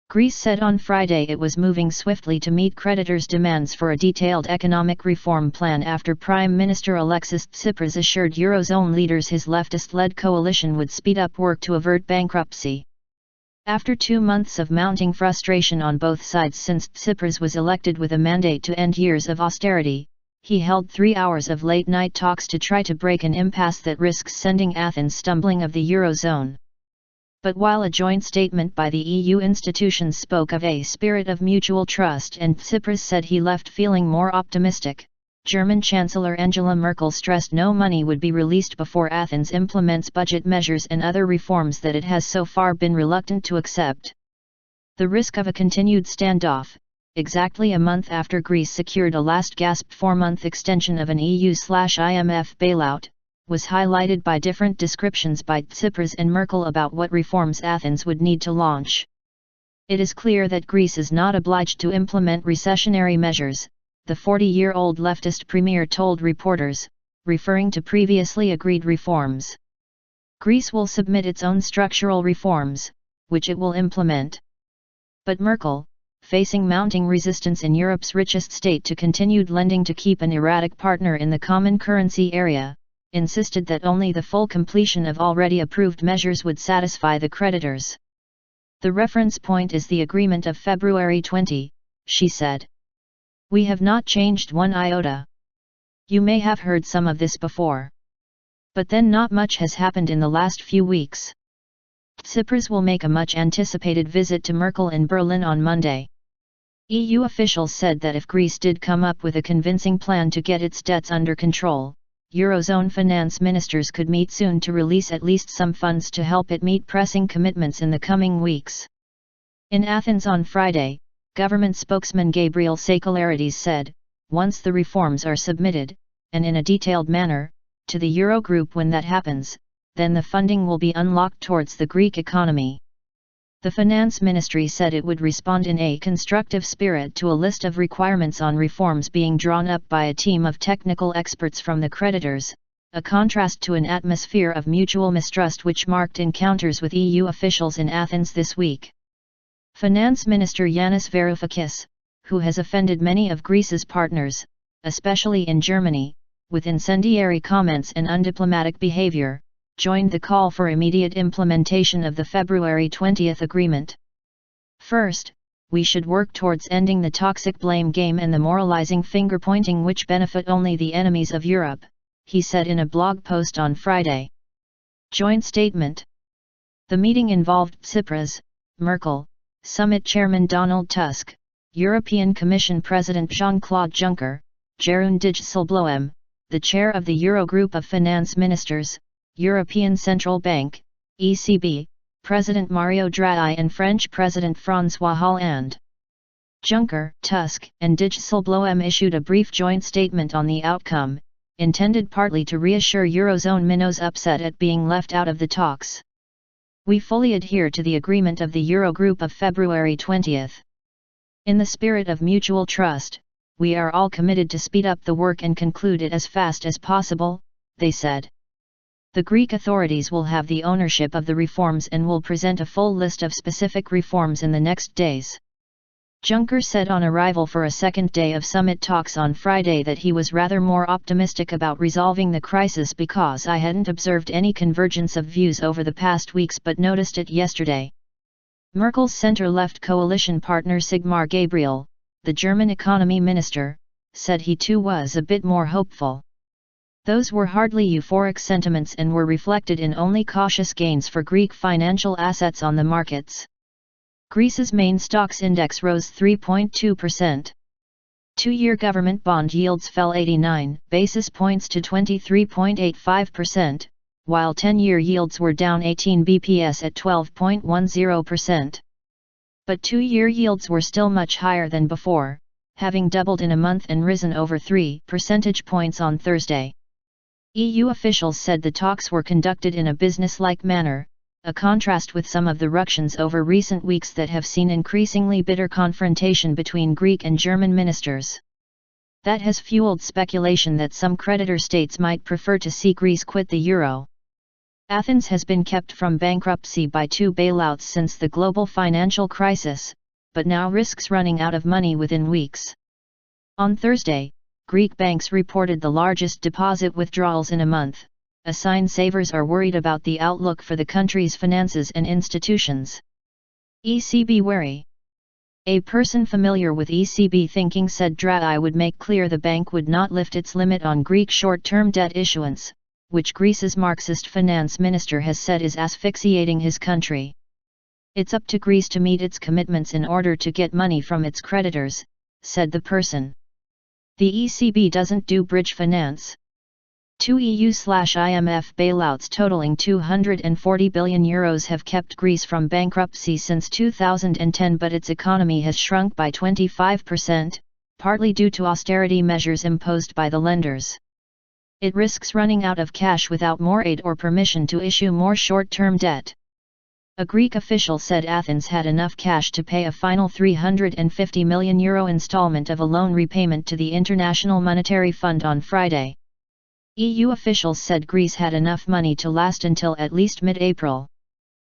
Greece said on Friday it was moving swiftly to meet creditors' demands for a detailed economic reform plan after Prime Minister Alexis Tsipras assured eurozone leaders his leftist-led coalition would speed up work to avert bankruptcy. After 2 months of mounting frustration on both sides since Tsipras was elected with a mandate to end years of austerity, he held 3 hours of late-night talks to try to break an impasse that risks sending Athens stumbling of the eurozone. But while a joint statement by the EU institutions spoke of a spirit of mutual trust and Tsipras said he left feeling more optimistic, German Chancellor Angela Merkel stressed no money would be released before Athens implements budget measures and other reforms that it has so far been reluctant to accept. The risk of a continued standoff, exactly a month after Greece secured a last-gasp 4-month extension of an EU/IMF bailout, was highlighted by different descriptions by Tsipras and Merkel about what reforms Athens would need to launch. It is clear that Greece is not obliged to implement recessionary measures, the 40-year-old leftist premier told reporters, referring to previously agreed reforms. Greece will submit its own structural reforms, which it will implement. But Merkel, facing mounting resistance in Europe's richest state to continued lending to keep an erratic partner in the common currency area, insisted that only the full completion of already approved measures would satisfy the creditors. The reference point is the agreement of February 20, she said. We have not changed one iota. You may have heard some of this before. But then not much has happened in the last few weeks. Tsipras will make a much-anticipated visit to Merkel in Berlin on Monday. EU officials said that if Greece did come up with a convincing plan to get its debts under control, eurozone finance ministers could meet soon to release at least some funds to help it meet pressing commitments in the coming weeks. In Athens on Friday, government spokesman Gabriel Sakellarides said, once the reforms are submitted, and in a detailed manner, to the Eurogroup when that happens, then the funding will be unlocked towards the Greek economy. The finance ministry said it would respond in a constructive spirit to a list of requirements on reforms being drawn up by a team of technical experts from the creditors, a contrast to an atmosphere of mutual mistrust which marked encounters with EU officials in Athens this week. Finance Minister Yanis Varoufakis, who has offended many of Greece's partners, especially in Germany, with incendiary comments and undiplomatic behavior, joined the call for immediate implementation of the February 20 agreement. First, we should work towards ending the toxic blame game and the moralizing finger-pointing which benefit only the enemies of Europe, he said in a blog post on Friday. Joint statement. The meeting involved Tsipras, Merkel, Summit Chairman Donald Tusk, European Commission President Jean-Claude Juncker, Jeroen Dijsselbloem, the chair of the Eurogroup of Finance Ministers, European Central Bank, ECB, President Mario Draghi and French President François Hollande. Juncker, Tusk, and Dijsselbloem issued a brief joint statement on the outcome, intended partly to reassure Eurozone minnows upset at being left out of the talks. We fully adhere to the agreement of the Eurogroup of February 20. In the spirit of mutual trust, we are all committed to speed up the work and conclude it as fast as possible, they said. The Greek authorities will have the ownership of the reforms and will present a full list of specific reforms in the next days. Juncker said on arrival for a second day of summit talks on Friday that he was rather more optimistic about resolving the crisis because I hadn't observed any convergence of views over the past weeks but noticed it yesterday. Merkel's center-left coalition partner Sigmar Gabriel, the German economy minister, said he too was a bit more hopeful. Those were hardly euphoric sentiments and were reflected in only cautious gains for Greek financial assets on the markets. Greece's main stocks index rose 3.2%. Two-year government bond yields fell 89 basis points to 23.85%, while 10-year yields were down 18 bps at 12.10%. But two-year yields were still much higher than before, having doubled in a month and risen over 3 percentage points on Thursday. EU officials said the talks were conducted in a business-like manner, a contrast with some of the ructions over recent weeks that have seen increasingly bitter confrontation between Greek and German ministers. That has fueled speculation that some creditor states might prefer to see Greece quit the euro. Athens has been kept from bankruptcy by 2 bailouts since the global financial crisis, but now risks running out of money within weeks. On Thursday, Greek banks reported the largest deposit withdrawals in a month, a sign savers are worried about the outlook for the country's finances and institutions. ECB wary. A person familiar with ECB thinking said Draghi would make clear the bank would not lift its limit on Greek short-term debt issuance, which Greece's Marxist finance minister has said is asphyxiating his country. It's up to Greece to meet its commitments in order to get money from its creditors, said the person. The ECB doesn't do bridge finance. 2 EU/IMF bailouts totaling €240 billion have kept Greece from bankruptcy since 2010, but its economy has shrunk by 25%, partly due to austerity measures imposed by the lenders. It risks running out of cash without more aid or permission to issue more short-term debt. A Greek official said Athens had enough cash to pay a final €350 million installment of a loan repayment to the International Monetary Fund on Friday. EU officials said Greece had enough money to last until at least mid-April.